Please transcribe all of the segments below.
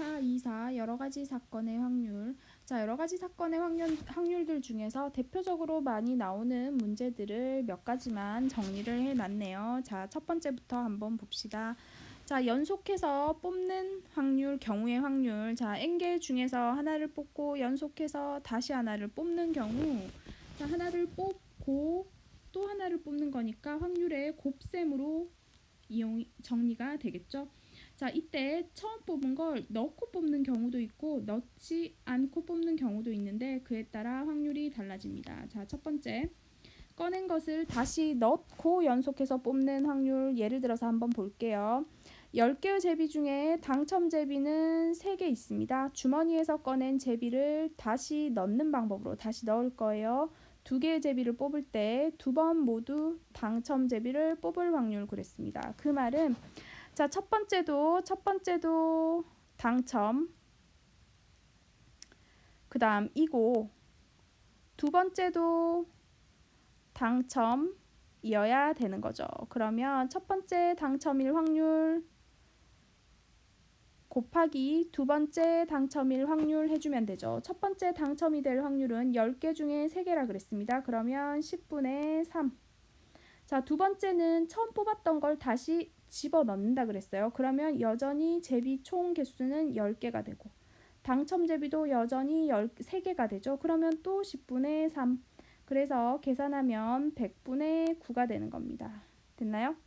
4, 2, 4 여러 가지 사건의 확률. 자, 여러 가지 사건의 확률들 중에서 대표적으로 많이 나오는 문제들을 몇 가지만 정리를 해놨네요. 자, 첫 번째부터 한번 봅시다. 자, 연속해서 뽑는 확률, 경우의 확률. 자, n개 중에서 하나를 뽑고 연속해서 다시 하나를 뽑는 경우, 자, 하나를 뽑고 또 하나를 뽑는 거니까 확률의 곱셈으로 정리가 되겠죠. 자, 이때 처음 뽑은 걸 넣고 뽑는 경우도 있고 넣지 않고 뽑는 경우도 있는데 그에 따라 확률이 달라집니다. 자, 첫 번째, 꺼낸 것을 다시 넣고 연속해서 뽑는 확률. 예를 들어서 한번 볼게요. 10개의 제비 중에 당첨 제비는 3개 있습니다. 주머니에서 꺼낸 제비를 다시 넣는 방법으로 다시 넣을 거예요. 2개의 제비를 뽑을 때 2번 모두 당첨 제비를 뽑을 확률 그랬습니다. 그 말은, 자, 첫 번째도 당첨, 그 다음 이고 두 번째도 당첨이어야 되는 거죠. 그러면 첫 번째 당첨일 확률 곱하기 두 번째 당첨일 확률 해주면 되죠. 첫 번째 당첨이 될 확률은 10개 중에 3개라 그랬습니다. 그러면 10분의 3. 자, 두 번째는 처음 뽑았던 걸 다시 집어넣는다 그랬어요. 그러면 여전히 제비 총 개수는 10개가 되고 당첨 제비도 여전히 3개가 되죠. 그러면 또 10분의 3. 그래서 계산하면 100분의 9가 되는 겁니다. 됐나요?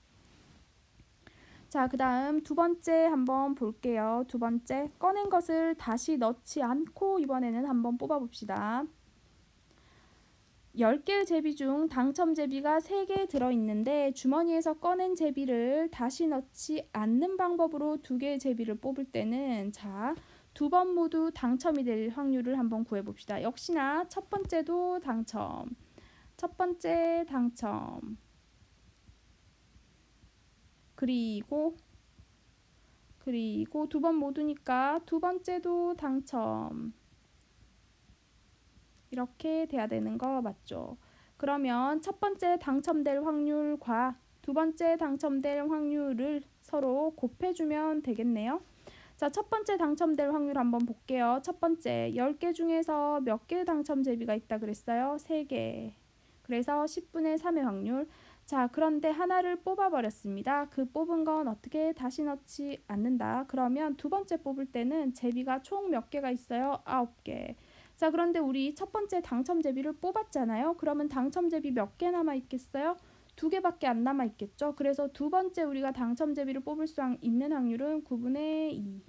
자, 그 다음 두 번째 한번 볼게요. 두 번째, 꺼낸 것을 다시 넣지 않고 이번에는 한번 뽑아봅시다. 10개의 제비 중 당첨 제비가 3개 들어있는데 주머니에서 꺼낸 제비를 다시 넣지 않는 방법으로 2개의 제비를 뽑을 때는, 자, 2번 모두 당첨이 될 확률을 한번 구해봅시다. 역시나 첫 번째도 당첨, 첫 번째 당첨, 그리고 2번 모두니까 두 번째도 당첨. 이렇게 돼야 되는 거 맞죠? 그러면 첫 번째 당첨될 확률과 두 번째 당첨될 확률을 서로 곱해주면 되겠네요. 자, 첫 번째 당첨될 확률 한번 볼게요. 첫 번째, 10개 중에서 몇 개 당첨 제비가 있다 그랬어요? 3개. 그래서 10분의 3의 확률. 자, 그런데 하나를 뽑아버렸습니다. 그 뽑은 건 어떻게 다시 넣지 않는다. 그러면 두 번째 뽑을 때는 제비가 총 몇 개가 있어요? 9개. 자, 그런데 우리 첫 번째 당첨 제비를 뽑았잖아요. 그러면 당첨 제비 몇 개 남아 있겠어요? 2개밖에 안 남아 있겠죠. 그래서 두 번째 우리가 당첨 제비를 뽑을 수 있는 확률은 9분의 2.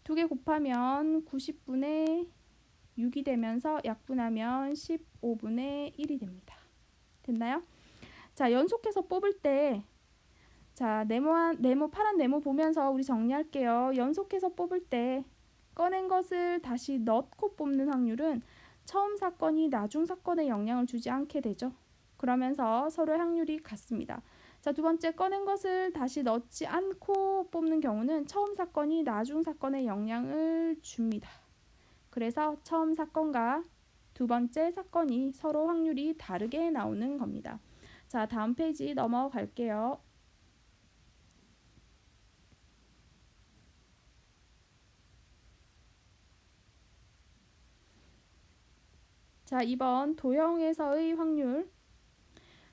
2개 곱하면 90분의 6이 되면서 약분하면 15분의 1이 됩니다. 됐나요? 자, 연속해서 뽑을 때, 자, 파란 네모 보면서 우리 정리할게요. 연속해서 뽑을 때 꺼낸 것을 다시 넣고 뽑는 확률은 처음 사건이 나중 사건에 영향을 주지 않게 되죠. 그러면서 서로의 확률이 같습니다. 자, 두 번째, 꺼낸 것을 다시 넣지 않고 뽑는 경우는 처음 사건이 나중 사건에 영향을 줍니다. 그래서 처음 사건과 두 번째 사건이 서로 확률이 다르게 나오는 겁니다. 자, 다음 페이지 넘어갈게요. 자, 2번 도형에서의 확률.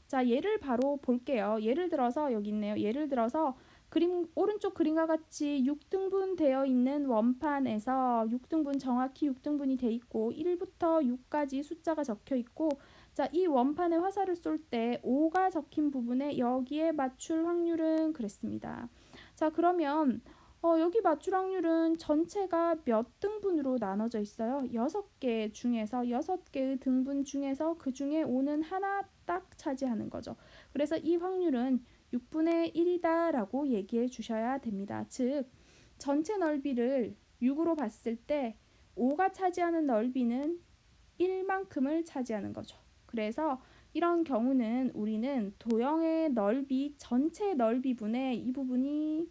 자, 예를 바로 볼게요. 예를 들어서 여기 있네요. 예를 들어서 오른쪽 그림과 같이 6등분 되어 있는 원판에서 6등분, 정확히 6등분이 돼 있고 1부터 6까지 숫자가 적혀 있고, 자, 이 원판에 화살을 쏠 때 5가 적힌 부분에 여기에 맞출 확률은 그랬습니다. 자, 그러면 여기 맞출 확률은 전체가 몇 등분으로 나눠져 있어요? 6개 중에서 6개의 등분 중에서 그 중에 5는 하나 딱 차지하는 거죠. 그래서 이 확률은 6분의 1이다 라고 얘기해 주셔야 됩니다. 즉, 전체 넓이를 6으로 봤을 때 5가 차지하는 넓이는 1만큼을 차지하는 거죠. 그래서 이런 경우는 우리는 도형의 넓이, 전체 넓이분의 이 부분이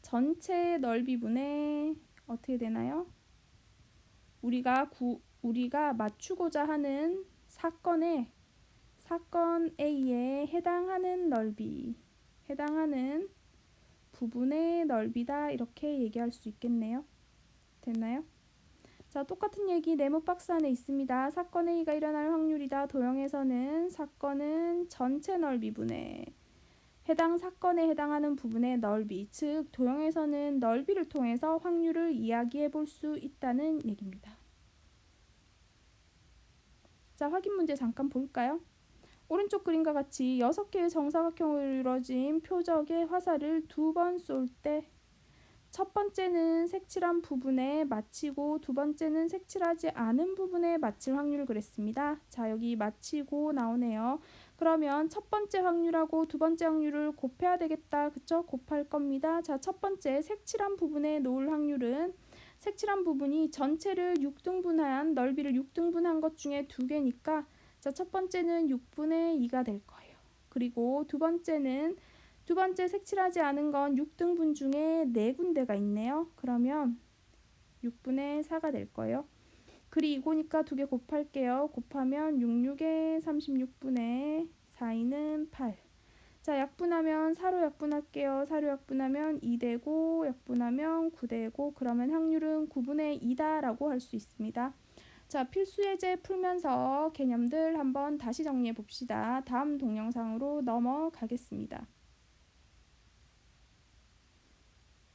전체 넓이분의 어떻게 되나요? 우리가 맞추고자 하는 사건 A에 해당하는 넓이, 해당하는 부분의 넓이다 이렇게 얘기할 수 있겠네요. 됐나요? 자, 똑같은 얘기 네모 박스 안에 있습니다. 사건 A가 일어날 확률이다. 도형에서는 사건은 전체 넓이분의 해당 사건에 해당하는 부분의 넓이, 즉 도형에서는 넓이를 통해서 확률을 이야기해 볼 수 있다는 얘기입니다. 자, 확인 문제 잠깐 볼까요? 오른쪽 그림과 같이 6개의 정사각형으로 이루어진 표적의 화살을 2번 쏠 때 첫 번째는 색칠한 부분에 맞히고 두 번째는 색칠하지 않은 부분에 맞힐 확률을 그랬습니다. 자, 여기 맞히고 나오네요. 그러면 첫 번째 확률하고 두 번째 확률을 곱해야 되겠다. 그쵸? 곱할 겁니다. 자, 첫 번째 색칠한 부분에 놓을 확률은 색칠한 부분이 전체를 6등분한 넓이를 6등분한 것 중에 2개니까 자, 첫 번째는 6분의 2가 될 거예요. 그리고 두 번째 색칠하지 않은 건 6등분 중에 4군데가 있네요. 그러면 6분의 4가 될 거예요. 글이 이거니까 2개 곱할게요. 곱하면 66에 36분의 4이는 8. 자, 약분하면 4로 약분할게요. 4로 약분하면 2되고 약분하면 9되고 그러면 확률은 9분의 2다라고 할 수 있습니다. 자, 필수 예제 풀면서 개념들 한번 다시 정리해 봅시다. 다음 동영상으로 넘어가겠습니다.